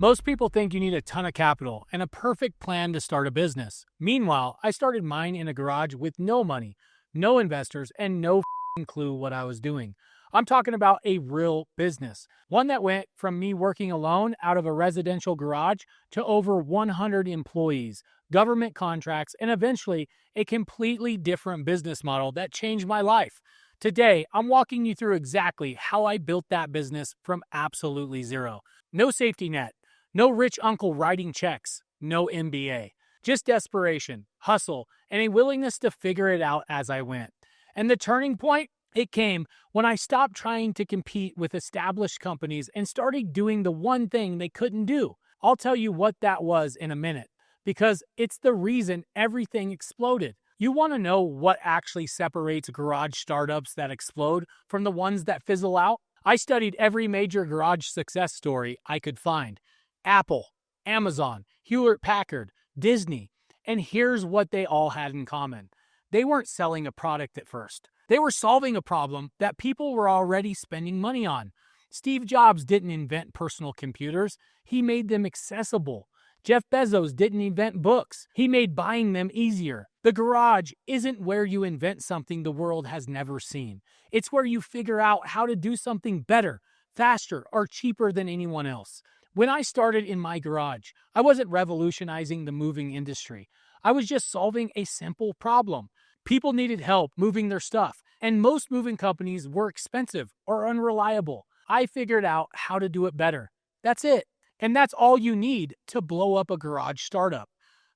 Most people think you need a ton of capital and a perfect plan to start a business. Meanwhile, I started mine in a garage with no money, no investors, and no clue what I was doing. I'm talking about a real business, one that went from me working alone out of a residential garage to over 100 employees, government contracts, and eventually a completely different business model that changed my life. Today, I'm walking you through exactly how I built that business from absolutely zero. No safety net, no rich uncle writing checks, no MBA. Just desperation, hustle, and a willingness to figure it out as I went. And the turning point? It came when I stopped trying to compete with established companies and started doing the one thing they couldn't do. I'll tell you what that was in a minute, because it's the reason everything exploded. You want to know what actually separates garage startups that explode from the ones that fizzle out? I studied every major garage success story I could find. Apple, Amazon, Hewlett-Packard, Disney. And here's what they all had in common. They weren't selling a product at first. They were solving a problem that people were already spending money on. Steve Jobs didn't invent personal computers. He made them accessible. Jeff Bezos didn't invent books. He made buying them easier. The garage isn't where you invent something the world has never seen. It's where you figure out how to do something better, faster, or cheaper than anyone else. When I started in my garage, I wasn't revolutionizing the moving industry. I was just solving a simple problem. People needed help moving their stuff, and most moving companies were expensive or unreliable. I figured out how to do it better. That's it. And that's all you need to blow up a garage startup.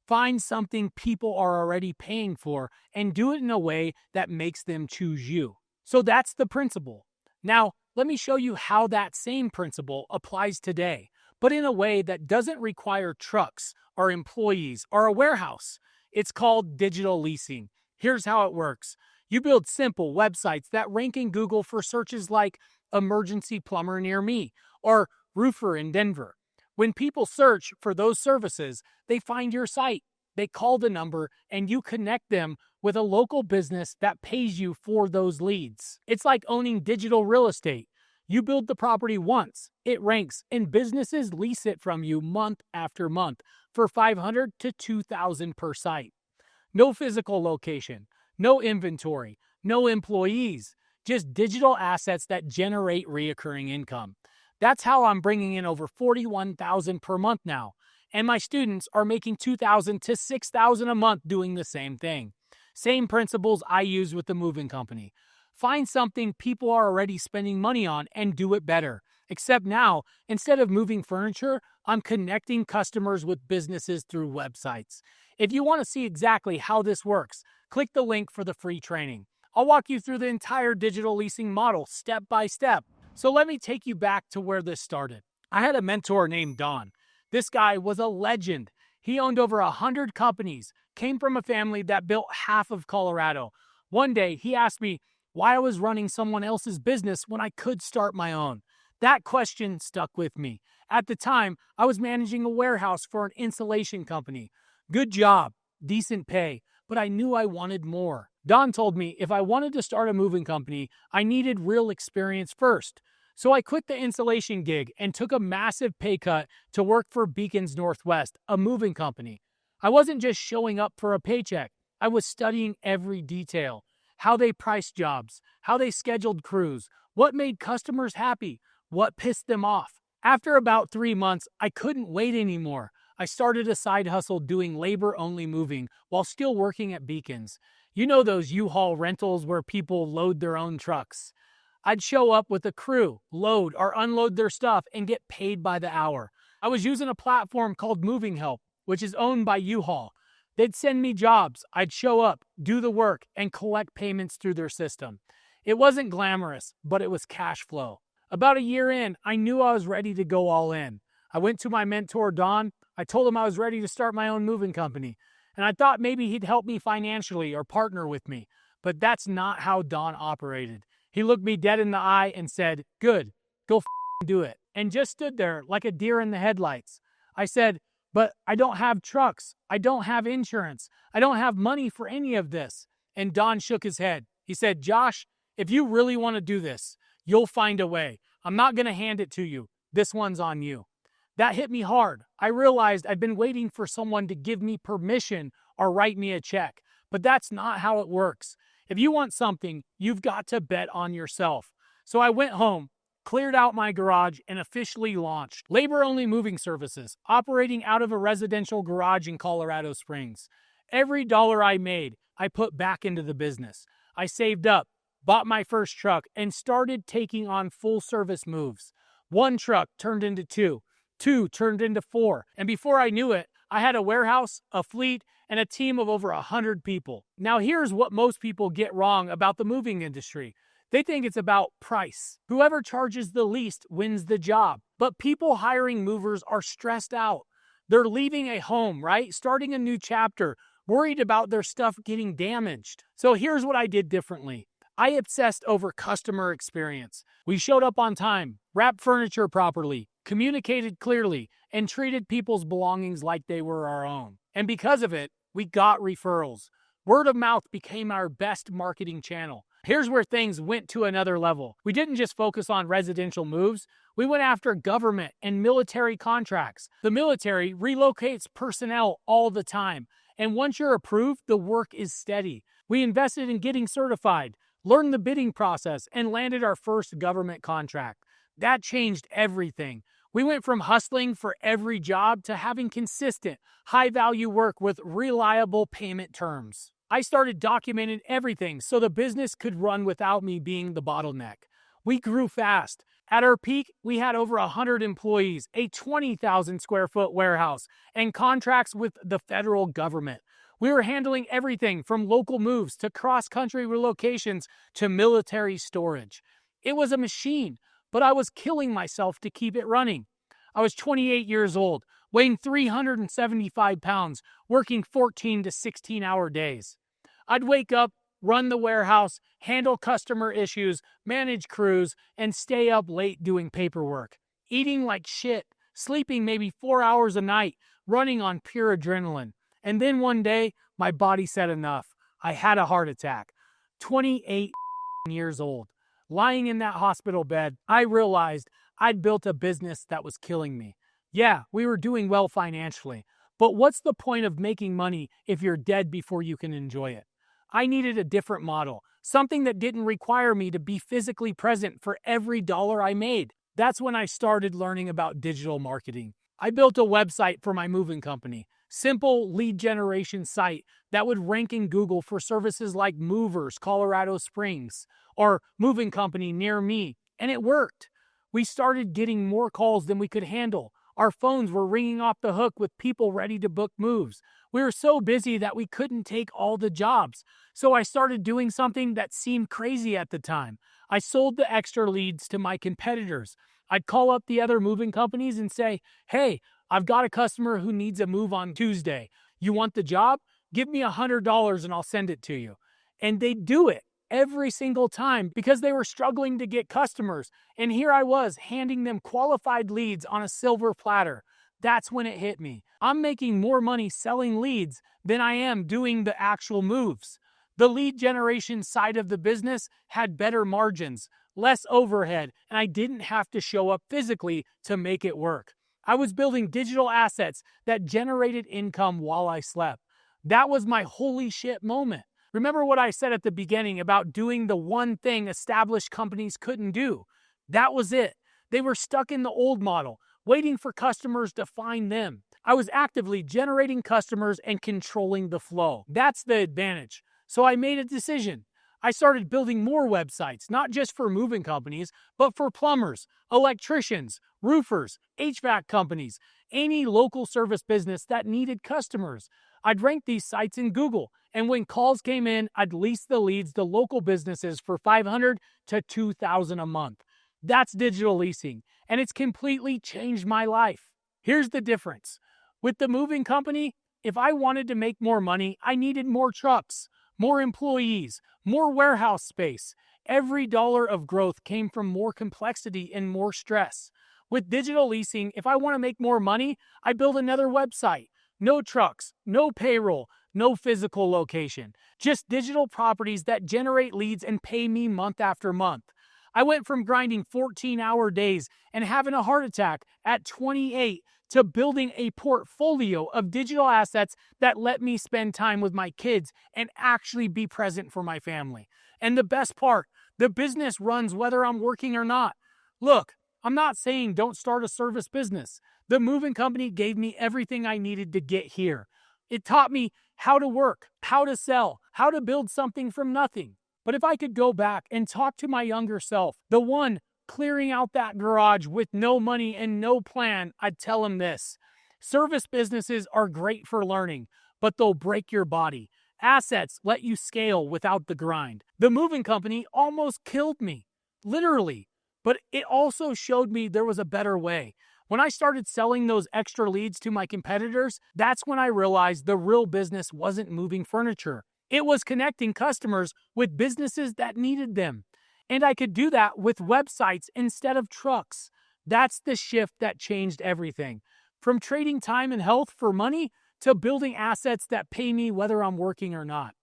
Find something people are already paying for and do it in a way that makes them choose you. So that's the principle. Now, let me show you how that same principle applies today, but in a way that doesn't require trucks or employees or a warehouse. It's called digital leasing. Here's how it works. You build simple websites that rank in Google for searches like emergency plumber near me or roofer in Denver. When people search for those services, they find your site. They call the number and you connect them with a local business that pays you for those leads. It's like owning digital real estate. You build the property once, it ranks, and businesses lease it from you month after month for $500 to $2,000 per site. No physical location, no inventory, no employees, just digital assets that generate recurring income. That's how I'm bringing in over $41,000 per month now, and my students are making $2,000 to $6,000 a month doing the same thing. Same principles I use with the moving company. Find something people are already spending money on and do it better. Except now, instead of moving furniture, I'm connecting customers with businesses through websites. If you want to see exactly how this works, click the link for the free training. I'll walk you through the entire digital leasing model step by step. So let me take you back to where this started. I had a mentor named Don. This guy was a legend. He owned over 100 companies, came from a family that built half of Colorado. One day, he asked me why I was running someone else's business when I could start my own. That question stuck with me. At the time, I was managing a warehouse for an insulation company. Good job, decent pay, but I knew I wanted more. Don told me if I wanted to start a moving company, I needed real experience first. So I quit the insulation gig and took a massive pay cut to work for Beacons Northwest, a moving company. I wasn't just showing up for a paycheck. I was studying every detail. How they priced jobs, how they scheduled crews, what made customers happy, what pissed them off. After about 3 months, I couldn't wait anymore. I started a side hustle doing labor-only moving while still working at Beacons. You know those U-Haul rentals where people load their own trucks. I'd show up with a crew, load or unload their stuff, and get paid by the hour. I was using a platform called Moving Help, which is owned by U-Haul. They'd send me jobs, I'd show up, do the work, and collect payments through their system. It wasn't glamorous, but it was cash flow. About a year in, I knew I was ready to go all in. I went to my mentor, Don. I told him I was ready to start my own moving company, and I thought maybe he'd help me financially or partner with me. But that's not how Don operated. He looked me dead in the eye and said, "Good, go do it," and just stood there like a deer in the headlights. I said, "But I don't have trucks. I don't have insurance. I don't have money for any of this." And Don shook his head. He said, "Josh, if you really want to do this, you'll find a way. I'm not going to hand it to you. This one's on you." That hit me hard. I realized I'd been waiting for someone to give me permission or write me a check. But that's not how it works. If you want something, you've got to bet on yourself. So I went home, cleared out my garage, and officially launched labor-only moving services, operating out of a residential garage in Colorado Springs. Every dollar I made, I put back into the business. I saved up, bought my first truck, and started taking on full-service moves. One truck turned into two. Two turned into four. And before I knew it, I had a warehouse, a fleet, and a team of over 100 people. Now here's what most people get wrong about the moving industry. They think it's about price. Whoever charges the least wins the job. But people hiring movers are stressed out. They're leaving a home, right? Starting a new chapter, worried about their stuff getting damaged. So here's what I did differently. I obsessed over customer experience. We showed up on time, wrapped furniture properly, communicated clearly, and treated people's belongings like they were our own. And because of it, we got referrals. Word of mouth became our best marketing channel. Here's where things went to another level. We didn't just focus on residential moves. We went after government and military contracts. The military relocates personnel all the time. And once you're approved, the work is steady. We invested in getting certified, learned the bidding process, and landed our first government contract. That changed everything. We went from hustling for every job to having consistent, high-value work with reliable payment terms. I started documenting everything so the business could run without me being the bottleneck. We grew fast. At our peak, we had over 100 employees, a 20,000 square foot warehouse, and contracts with the federal government. We were handling everything from local moves to cross-country relocations to military storage. It was a machine, but I was killing myself to keep it running. I was 28 years old, weighing 375 pounds, working 14 to 16-hour days. I'd wake up, run the warehouse, handle customer issues, manage crews, and stay up late doing paperwork. Eating like shit, sleeping maybe 4 hours a night, running on pure adrenaline. And then one day, my body said enough. I had a heart attack. 28 years old. Lying in that hospital bed, I realized I'd built a business that was killing me. Yeah, we were doing well financially, but what's the point of making money if you're dead before you can enjoy it? I needed a different model, something that didn't require me to be physically present for every dollar I made. That's when I started learning about digital marketing. I built a website for my moving company, simple lead generation site that would rank in Google for services like Movers, Colorado Springs, or Moving Company Near Me, and it worked. We started getting more calls than we could handle. Our phones were ringing off the hook with people ready to book moves. We were so busy that we couldn't take all the jobs. So I started doing something that seemed crazy at the time. I sold the extra leads to my competitors. I'd call up the other moving companies and say, "Hey, I've got a customer who needs a move on Tuesday. You want the job? Give me $100 and I'll send it to you." And they'd do it every single time because they were struggling to get customers. And here I was handing them qualified leads on a silver platter. That's when it hit me. I'm making more money selling leads than I am doing the actual moves. The lead generation side of the business had better margins, less overhead, and I didn't have to show up physically to make it work. I was building digital assets that generated income while I slept. That was my holy shit moment. Remember what I said at the beginning about doing the one thing established companies couldn't do? That was it. They were stuck in the old model, waiting for customers to find them. I was actively generating customers and controlling the flow. That's the advantage. So I made a decision. I started building more websites, not just for moving companies, but for plumbers, electricians, roofers, HVAC companies, any local service business that needed customers. I'd rank these sites in Google, and when calls came in, I'd lease the leads to local businesses for $500 to $2,000 a month. That's digital leasing, and it's completely changed my life. Here's the difference. With the moving company, if I wanted to make more money, I needed more trucks, more employees, more warehouse space. Every dollar of growth came from more complexity and more stress. With digital leasing, if I want to make more money, I build another website. No trucks, no payroll, no physical location. Just digital properties that generate leads and pay me month after month. I went from grinding 14-hour days and having a heart attack at 28 to building a portfolio of digital assets that let me spend time with my kids and actually be present for my family. And the best part, the business runs whether I'm working or not. Look, I'm not saying don't start a service business. The moving company gave me everything I needed to get here. It taught me how to work, how to sell, how to build something from nothing. But if I could go back and talk to my younger self, the one clearing out that garage with no money and no plan, I'd tell him this. Service businesses are great for learning, but they'll break your body. Assets let you scale without the grind. The moving company almost killed me, literally, but it also showed me there was a better way. When I started selling those extra leads to my competitors, that's when I realized the real business wasn't moving furniture. It was connecting customers with businesses that needed them. And I could do that with websites instead of trucks. That's the shift that changed everything. From trading time and health for money to building assets that pay me whether I'm working or not.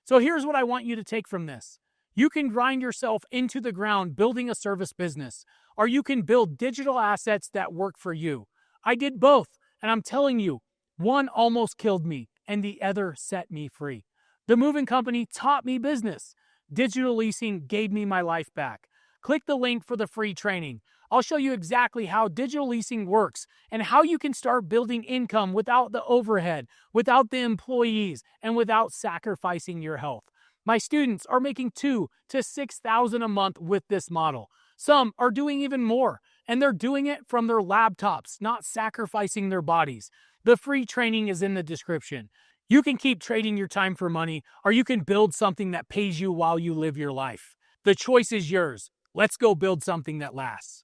So here's what I want you to take from this. You can grind yourself into the ground building a service business, or you can build digital assets that work for you. I did both, and I'm telling you, one almost killed me, and the other set me free. The moving company taught me business. Digital leasing gave me my life back. Click the link for the free training. I'll show you exactly how digital leasing works and how you can start building income without the overhead, without the employees, and without sacrificing your health. My students are making $2,000 to $6,000 a month with this model. Some are doing even more, and they're doing it from their laptops, not sacrificing their bodies. The free training is in the description. You can keep trading your time for money, or you can build something that pays you while you live your life. The choice is yours. Let's go build something that lasts.